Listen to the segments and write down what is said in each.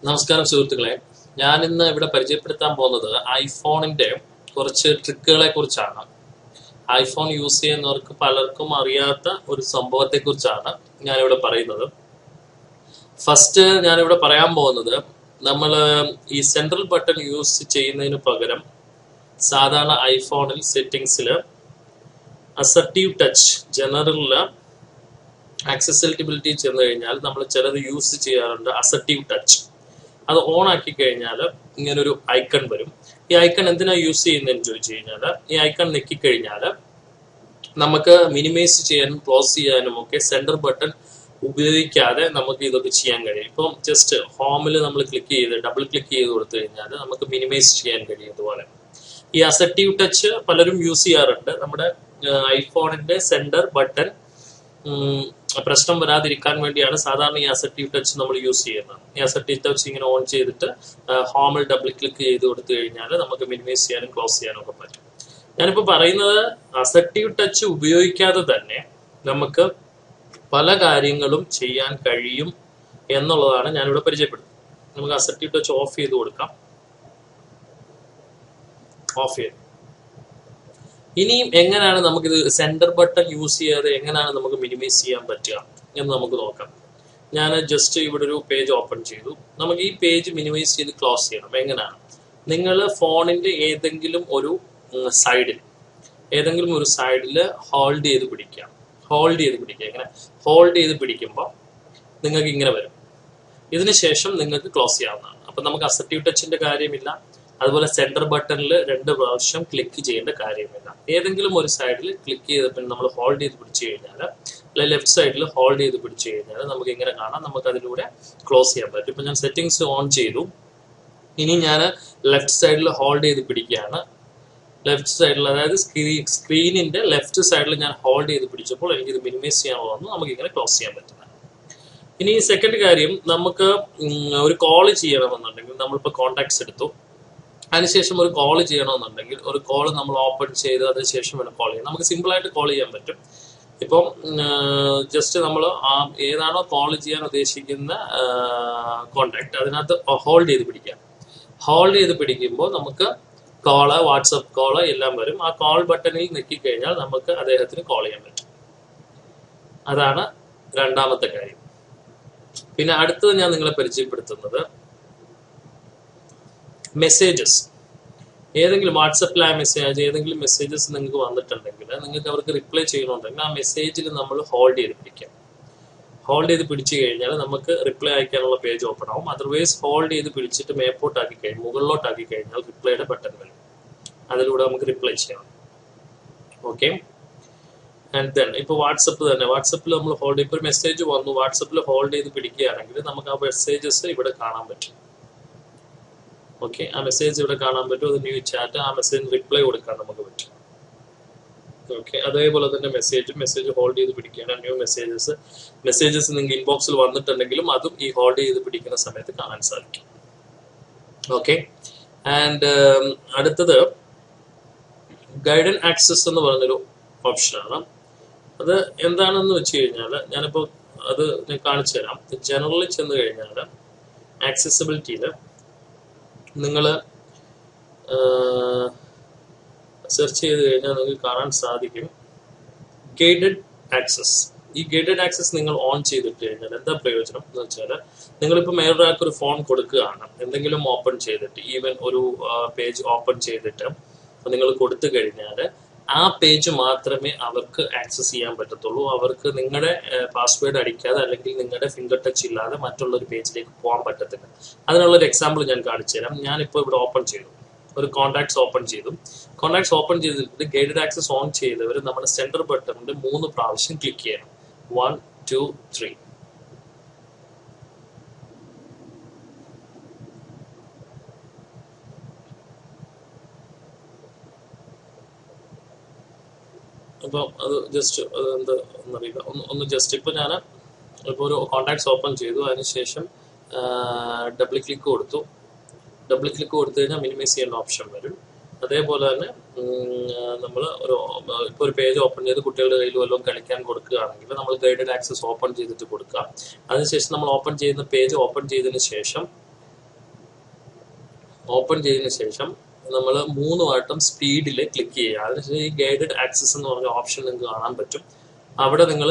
നമസ്കാരം സുഹൃത്തുക്കളെ, ഞാൻ ഇന്ന് ഇവിടെ പരിചയപ്പെടുത്താൻ പോകുന്നത് ഐഫോണിന്റെ കുറച്ച് ട്രിക്കുകളെ കുറിച്ചാണ്. ഐഫോൺ യൂസ് ചെയ്യുന്നവർക്ക് പലർക്കും അറിയാത്ത ഒരു സംഭവത്തെ കുറിച്ചാണ് ഞാനിവിടെ പറയുന്നത്. ഫസ്റ്റ് ഞാനിവിടെ പറയാൻ പോകുന്നത്, നമ്മൾ ഈ സെൻട്രൽ ബട്ടൺ യൂസ് ചെയ്യുന്നതിന് പകരം സാധാരണ ഐഫോണിൽ സെറ്റിംഗ്സിൽ അസർട്ടീവ് ടച്ച് ജനറലില് ആക്സസിബിലിറ്റി ചെന്ന് കഴിഞ്ഞാൽ നമ്മൾ ചിലത് യൂസ് ചെയ്യാറുണ്ട്. അസർട്ടീവ് ടച്ച് അത് ഓൺ ആക്കി കഴിഞ്ഞാൽ ഇങ്ങനൊരു ഐക്കൺ വരും. ഈ ഐക്കൺ എന്തിനാ യൂസ് ചെയ്യുന്നതെന്ന് ചോദിച്ചു കഴിഞ്ഞാൽ, ഈ ഐക്കൺ ഞെക്കിക്കഴിഞ്ഞാൽ നമുക്ക് മിനിമൈസ് ചെയ്യാനും ക്ലോസ് ചെയ്യാനും ഒക്കെ സെന്റർ ബട്ടൺ ഉപയോഗിക്കാതെ നമുക്ക് ഇതൊക്കെ ചെയ്യാൻ കഴിയും. ഇപ്പം ജസ്റ്റ് ഹോമിൽ നമ്മൾ ഡബിൾ ക്ലിക്ക് ചെയ്ത് കൊടുത്തു കഴിഞ്ഞാൽ നമുക്ക് മിനിമൈസ് ചെയ്യാൻ കഴിയും. ഇതുപോലെ ഈ അസർട്ടീവ് ടച്ച് പലരും യൂസ് ചെയ്യാറുണ്ട്. നമ്മുടെ ഐഫോണിന്റെ സെന്റർ ബട്ടൺ പ്രശ്നം വരാതിരിക്കാൻ വേണ്ടിയാണ് സാധാരണ ഈ അസർട്ടീവ് ടച്ച് നമ്മൾ യൂസ് ചെയ്യുന്നത്. ഈ അസർട്ടീവ് ടച്ച് ഇങ്ങനെ ഓൺ ചെയ്തിട്ട് ഹോമിൽ ഡബിൾ ക്ലിക്ക് ചെയ്ത് കൊടുത്തു കഴിഞ്ഞാൽ നമുക്ക് മിനിമൈസ് ചെയ്യാനും ക്ലോസ് ചെയ്യാനും ഒക്കെ പറ്റും. ഞാനിപ്പോ പറയുന്നത് അസർട്ടീവ് ടച്ച് ഉപയോഗിക്കാതെ തന്നെ നമുക്ക് പല കാര്യങ്ങളും ചെയ്യാൻ കഴിയും എന്നുള്ളതാണ് ഞാനിവിടെ പരിചയപ്പെടുന്നത്. നമുക്ക് അസർട്ടീവ് ടച്ച് ഓഫ് ചെയ്ത് കൊടുക്കാം. ഓഫ് ചെയ്ത് ഇനിയും എങ്ങനെയാണ് നമുക്കിത് സെന്റർ ബട്ടൺ യൂസ് ചെയ്യാതെ എങ്ങനെയാണ് നമുക്ക് മിനിമൈസ് ചെയ്യാൻ പറ്റുക എന്ന് നമുക്ക് നോക്കാം. ഞാൻ ജസ്റ്റ് ഇവിടെ ഒരു പേജ് ഓപ്പൺ ചെയ്തു. നമുക്ക് ഈ പേജ് മിനിമൈസ് ചെയ്ത് ക്ലോസ് ചെയ്യണം. എങ്ങനെയാണ്? നിങ്ങൾ ഫോണിന്റെ ഏതെങ്കിലും ഒരു സൈഡിൽ ഹോൾഡ് ചെയ്ത് പിടിക്കുക. ഇങ്ങനെ ഹോൾഡ് ചെയ്ത് പിടിക്കുമ്പോൾ നിങ്ങൾക്ക് ഇങ്ങനെ വരും. ഇതിനുശേഷം നിങ്ങൾക്ക് ക്ലോസ് ചെയ്യാവുന്നതാണ്. അപ്പൊ നമുക്ക് അസർട്ടീവ് ടച്ചിന്റെ കാര്യമില്ല, അതുപോലെ സെന്റർ ബട്ടണിൽ 2 പ്രാവശ്യം ക്ലിക്ക് ചെയ്യേണ്ട കാര്യമില്ല. ഏതെങ്കിലും ഒരു സൈഡിൽ ക്ലിക്ക് ചെയ്തപ്പോൾ നമ്മൾ ഹോൾഡ് ചെയ്ത് പിടിച്ചു കഴിഞ്ഞാൽ, അല്ലെങ്കിൽ ലെഫ്റ്റ് സൈഡിൽ ഹോൾഡ് ചെയ്ത് പിടിച്ചു കഴിഞ്ഞാൽ നമുക്ക് ഇങ്ങനെ കാണാം. നമുക്ക് അതിലൂടെ ക്ലോസ് ചെയ്യാൻ പറ്റും. ഇപ്പൊ ഞാൻ സെറ്റിംഗ്സ് ഓൺ ചെയ്തു. ഇനി ഞാൻ ലെഫ്റ്റ് സൈഡിൽ ഹോൾഡ് ചെയ്ത് പിടിക്കുകയാണ്. ലെഫ്റ്റ് സൈഡിൽ, അതായത് സ്ക്രീനിന്റെ ലെഫ്റ്റ് സൈഡിൽ ഞാൻ ഹോൾഡ് ചെയ്ത് പിടിച്ചപ്പോൾ എനിക്കിത് മിനിമൈസ് ചെയ്യാൻ നമുക്ക് ഇങ്ങനെ ക്ലോസ് ചെയ്യാൻ പറ്റുന്നത്. ഇനി സെക്കൻഡ് കാര്യം, നമുക്ക് ഒരു കോൾ ചെയ്യണമെന്നുണ്ടെങ്കിൽ, നമ്മളിപ്പോ കോണ്ടാക്ട്സ് എടുത്തു, അതിനുശേഷം ഒരു കോൾ ചെയ്യണമെന്നുണ്ടെങ്കിൽ ഒരു കോൾ നമ്മൾ ഓപ്പൺ ചെയ്ത് അതിനുശേഷം വേണം കോൾ ചെയ്യാൻ. നമുക്ക് സിമ്പിൾ ആയിട്ട് കോൾ ചെയ്യാൻ പറ്റും. ഇപ്പം ജസ്റ്റ് നമ്മൾ ഏതാണോ കോൾ ചെയ്യാൻ ഉദ്ദേശിക്കുന്ന കോണ്ടാക്ട് അതിനകത്ത് ഹോൾഡ് ചെയ്ത് പിടിക്കാം. ഹോൾഡ് ചെയ്ത് പിടിക്കുമ്പോൾ നമുക്ക് കോള്, വാട്സപ്പ് കോള് എല്ലാം വരും. ആ കോൾ ബട്ടണിൽ ഞെക്കിക്കഴിഞ്ഞാൽ നമുക്ക് അദ്ദേഹത്തിന് കോൾ ചെയ്യാൻ പറ്റും. അതാണ് രണ്ടാമത്തെ കാര്യം. പിന്നെ അടുത്തത് ഞാൻ നിങ്ങളെ പരിചയപ്പെടുത്തുന്നത് മെസ്സേജസ്. ഏതെങ്കിലും വാട്സപ്പിലായ ഏതെങ്കിലും മെസ്സേജസ് നിങ്ങൾക്ക് വന്നിട്ടുണ്ടെങ്കിൽ, നിങ്ങൾക്ക് അവർക്ക് റിപ്ലൈ ചെയ്യണമെന്നുണ്ടെങ്കിൽ ആ മെസ്സേജിൽ നമ്മൾ ഹോൾഡ് ചെയ്ത് പിടിക്കാം. ഹോൾഡ് ചെയ്ത് പിടിച്ചു കഴിഞ്ഞാൽ നമുക്ക് റിപ്ലൈ അയക്കാനുള്ള പേജ് ഓപ്പൺ ആവും. അതർവൈസ് ഹോൾഡ് ചെയ്ത് പിടിച്ചിട്ട് മുകളിലോട്ടാക്കി കഴിഞ്ഞാൽ റിപ്ലൈയുടെ ബട്ടൺ വരും. അതിലൂടെ നമുക്ക് റിപ്ലൈ ചെയ്യണം. ഓക്കെ. ആൻഡ് ദെൻ ഇപ്പൊ വാട്സപ്പിൽ നമ്മൾ ഒരു മെസ്സേജ് വന്നു, വാട്സപ്പിൽ ഹോൾഡ് ചെയ്ത് പിടിക്കുകയാണെങ്കിൽ നമുക്ക് ആ മെസ്സേജസ് ഇവിടെ കാണാൻ പറ്റും. ഓക്കെ, ആ മെസ്സേജ് ഇവിടെ കാണാൻ പറ്റും. അത് ന്യൂ ചാറ്റ്, ആ മെസ്സേജിന് റിപ്ലൈ കൊടുക്കാൻ നമുക്ക് പറ്റും. ഓക്കെ, അതേപോലെ തന്നെ മെസ്സേജ് ഹോൾഡ് ചെയ്ത് പിടിക്കുകയാണ്. ന്യൂ മെസ്സേജസ് നിങ്ങൾക്ക് ഇൻബോക്സിൽ വന്നിട്ടുണ്ടെങ്കിലും അതും ഈ ഹോൾഡ് ചെയ്ത് പിടിക്കുന്ന സമയത്ത് കാണാൻ സാധിക്കും. ഓക്കെ. ആൻഡ് അടുത്തത് ഗൈഡൻ ആക്സസ് എന്ന് പറഞ്ഞൊരു ഓപ്ഷനാണ്. അത് എന്താണെന്ന് വെച്ച് കഴിഞ്ഞാൽ, ഞാനിപ്പോ അത് ഞാൻ കാണിച്ചു തരാം. ജനറലിൽ ചെന്ന് കഴിഞ്ഞാൽ ആക്സസിബിലിറ്റിയിൽ നിങ്ങൾ സെർച്ച് ചെയ്ത് കഴിഞ്ഞാൽ നിങ്ങൾക്ക് കാണാൻ സാധിക്കും ഗൈഡഡ് ആക്സസ്. ഈ ഗൈഡഡ് ആക്സസ് നിങ്ങൾ ഓൺ ചെയ്തിട്ട് കഴിഞ്ഞാൽ എന്താ പ്രയോജനം എന്ന് വെച്ചാൽ, നിങ്ങളിപ്പോൾ വേറൊരാൾക്ക് ഒരു ഫോൺ കൊടുക്കുകയാണ്, എന്തെങ്കിലും ഓപ്പൺ ചെയ്തിട്ട്, ഈവൻ ഒരു പേജ് ഓപ്പൺ ചെയ്തിട്ട് നിങ്ങൾ കൊടുത്തു കഴിഞ്ഞാൽ ആ പേജ് മാത്രമേ അവർക്ക് ആക്സസ് ചെയ്യാൻ പറ്റത്തുള്ളൂ. അവർക്ക് നിങ്ങളുടെ പാസ്വേഡ് അടിക്കാതെ അല്ലെങ്കിൽ നിങ്ങളുടെ ഫിംഗർ ടച്ച് ഇല്ലാതെ മറ്റുള്ള ഒരു പേജിലേക്ക് പോകാൻ പറ്റത്തില്ല. അതിനുള്ളൊരു എക്സാമ്പിൾ ഞാൻ കാണിച്ചു തരാം. ഞാനിപ്പോൾ ഇവിടെ ഓപ്പൺ ചെയ്തു, ഒരു കോണ്ടാക്ട്സ് ഓപ്പൺ ചെയ്തിട്ട് ഗൈഡഡ് ആക്സസ് ഓൺ ചെയ്തവർ നമ്മുടെ സെന്റർ ബട്ടണിൽ 3 പ്രാവശ്യം ക്ലിക്ക് ചെയ്യണം. 1 2 3. അപ്പം അത് ജസ്റ്റ് എന്താ എന്നറിയില്ല, ഒന്ന് ജസ്റ്റ് ഇപ്പൊ ഞാൻ ഇപ്പോൾ ഒരു കോണ്ടാക്ട്സ് ഓപ്പൺ ചെയ്തു, അതിനുശേഷം ഡബിൾ ക്ലിക്ക് കൊടുത്തു കഴിഞ്ഞാൽ മിനിമൈസ് ചെയ്യേണ്ട ഓപ്ഷൻ വരും. അതേപോലെ തന്നെ നമ്മൾ ഒരു പേജ് ഓപ്പൺ ചെയ്ത് കുട്ടികളുടെ കയ്യിൽ വല്ലതും കളിക്കാൻ കൊടുക്കുകയാണെങ്കിൽ നമ്മൾ ഗൈഡഡ് ആക്സസ് ഓപ്പൺ ചെയ്തിട്ട് കൊടുക്കുക. അതിനുശേഷം നമ്മൾ പേജ് ഓപ്പൺ ചെയ്തതിന് ശേഷം ഓപ്പൺ ചെയ്തതിനു ശേഷം നമ്മൾ 3 വട്ടം സ്പീഡിൽ ക്ലിക്ക് ചെയ്യുക. അതിനുശേഷം ഈ ഗൈഡഡ് ആക്സസ് എന്ന് പറഞ്ഞ ഓപ്ഷൻ നിങ്ങൾക്ക് കാണാൻ പറ്റും. അവിടെ നിങ്ങൾ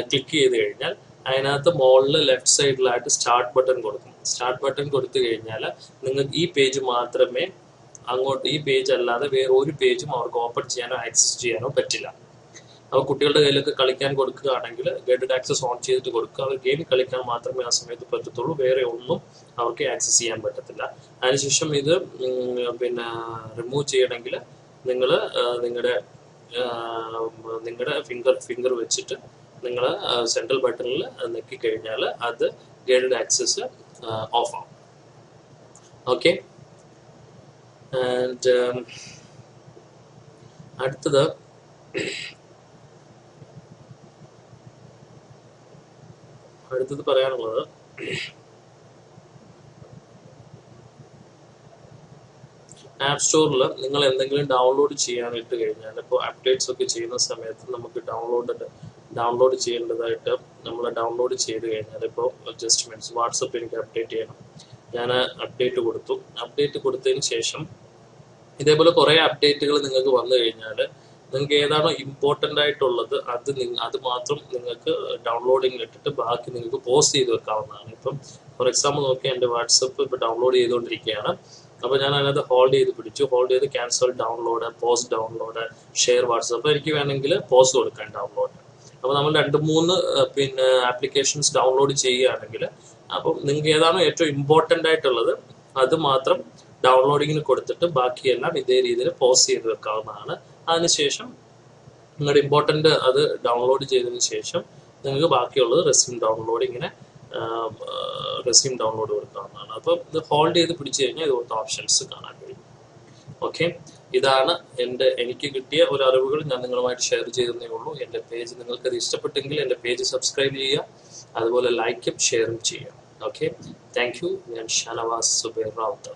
ക്ലിക്ക് ചെയ്ത് കഴിഞ്ഞാൽ അതിനകത്ത് മുകളിൽ ലെഫ്റ്റ് സൈഡിലായിട്ട് സ്റ്റാർട്ട് ബട്ടൺ കൊടുക്കും. സ്റ്റാർട്ട് ബട്ടൺ കൊടുത്തു കഴിഞ്ഞാൽ നിങ്ങൾക്ക് ഈ പേജ് മാത്രമേ അങ്ങോട്ട്, ഈ പേജ് അല്ലാതെ വേറെ ഒരു പേജും അവർക്ക് ഓപ്പൺ ചെയ്യാനോ ആക്സസ് ചെയ്യാനോ പറ്റില്ല. അപ്പോൾ കുട്ടികളുടെ കയ്യിലൊക്കെ കളിക്കാൻ കൊടുക്കുകയാണെങ്കിൽ ഗൈഡഡ് ആക്സസ് ഓൺ ചെയ്തിട്ട് കൊടുക്കുക. അവർ ഗെയിം കളിക്കാൻ മാത്രമേ ആ സമയത്ത് പറ്റത്തുള്ളൂ, വേറെ ഒന്നും അവർക്ക് ആക്സസ് ചെയ്യാൻ പറ്റത്തില്ല. അതിനുശേഷം ഇത് പിന്നെ റിമൂവ് ചെയ്യണമെങ്കിൽ നിങ്ങൾ നിങ്ങളുടെ ഫിംഗർ വെച്ചിട്ട് നിങ്ങൾ സെൻട്രൽ ബട്ടണിൽ നെക്കി കഴിഞ്ഞാൽ അത് ഗൈഡഡ് ആക്സസ് ഓഫ് ആവും. ഓക്കെ. ആൻഡ് അടുത്തത് പറയാനുള്ളത് ആപ്പ് സ്റ്റോറിൽ നിങ്ങൾ എന്തെങ്കിലും ഡൗൺലോഡ് ചെയ്യാനിട്ട് കഴിഞ്ഞാൽ, ഇപ്പോൾ അപ്ഡേറ്റ്സ് ഒക്കെ ചെയ്യുന്ന സമയത്ത് നമുക്ക് ഡൗൺലോഡ് ചെയ്യേണ്ടതായിട്ട് നമ്മൾ ഡൗൺലോഡ് ചെയ്ത് കഴിഞ്ഞാൽ, ഇപ്പോൾ ജസ്റ്റ് മീൻസ് വാട്സപ്പ് എനിക്ക് അപ്ഡേറ്റ് ചെയ്യണം, ഞാൻ അപ്ഡേറ്റ് കൊടുത്തു. അപ്ഡേറ്റ് കൊടുത്തതിന് ശേഷം ഇതേപോലെ കുറേ അപ്ഡേറ്റുകൾ നിങ്ങൾക്ക് വന്നു കഴിഞ്ഞാൽ നിങ്ങൾക്ക് ഏതാണോ ഇമ്പോർട്ടൻ്റ് ആയിട്ടുള്ളത് അത് മാത്രം നിങ്ങൾക്ക് ഡൗൺലോഡിങ്ങിൽ ഇട്ടിട്ട് ബാക്കി നിങ്ങൾക്ക് പോസ്റ്റ് ചെയ്ത് വെക്കാവുന്നതാണ്. ഇപ്പം ഫോർ എക്സാമ്പിൾ നോക്കിയാൽ എൻ്റെ വാട്സപ്പ് ഇപ്പോൾ ഡൗൺലോഡ് ചെയ്തുകൊണ്ടിരിക്കുകയാണ്. അപ്പോൾ ഞാൻ അതിനകത്ത് ഹോൾഡ് ചെയ്ത് cancel download, post download, share WhatsApp, എനിക്ക് വേണമെങ്കിൽ പോസ്റ്റ് കൊടുക്കാൻ ഡൗൺലോഡ്. അപ്പോൾ നമ്മൾ 2-3 പിന്നെ ആപ്ലിക്കേഷൻസ് ഡൗൺലോഡ് ചെയ്യുകയാണെങ്കിൽ അപ്പം നിങ്ങൾക്ക് ഏതാണോ ഏറ്റവും ഇമ്പോർട്ടൻ്റ് ആയിട്ടുള്ളത് അത് മാത്രം ഡൗൺലോഡിങ്ങിന് കൊടുത്തിട്ട് ബാക്കിയെല്ലാം ഇതേ രീതിയിൽ പോസ്റ്റ് ചെയ്ത് വെക്കാവുന്നതാണ്. അതിനുശേഷം നിങ്ങളുടെ ഇമ്പോർട്ടൻ്റ് അത് ഡൗൺലോഡ് ചെയ്തതിന് ശേഷം നിങ്ങൾക്ക് ബാക്കിയുള്ളത് റെസ്യൂം ഡൗൺലോഡ് കൊടുക്കാവുന്നതാണ്. അപ്പം ഇത് ഹോൾഡ് ചെയ്ത് പിടിച്ചു കഴിഞ്ഞാൽ ഇതുപോലത്തെ ഓപ്ഷൻസ് കാണാൻ കഴിയും. ഓക്കെ, ഇതാണ് എനിക്ക് കിട്ടിയ ഒരു അറിവുകൾ ഞാൻ നിങ്ങളുമായിട്ട് ഷെയർ ചെയ്തതേ ഉള്ളൂ. എൻ്റെ പേജ് നിങ്ങൾക്കത് ഇഷ്ടപ്പെട്ടെങ്കിൽ എൻ്റെ പേജ് സബ്സ്ക്രൈബ് ചെയ്യുക, അതുപോലെ ലൈക്കും ഷെയറും ചെയ്യുക. Okay, thank you. ഞാൻ ഷാനവാസ് സുബൈർ റാവുത്തർ.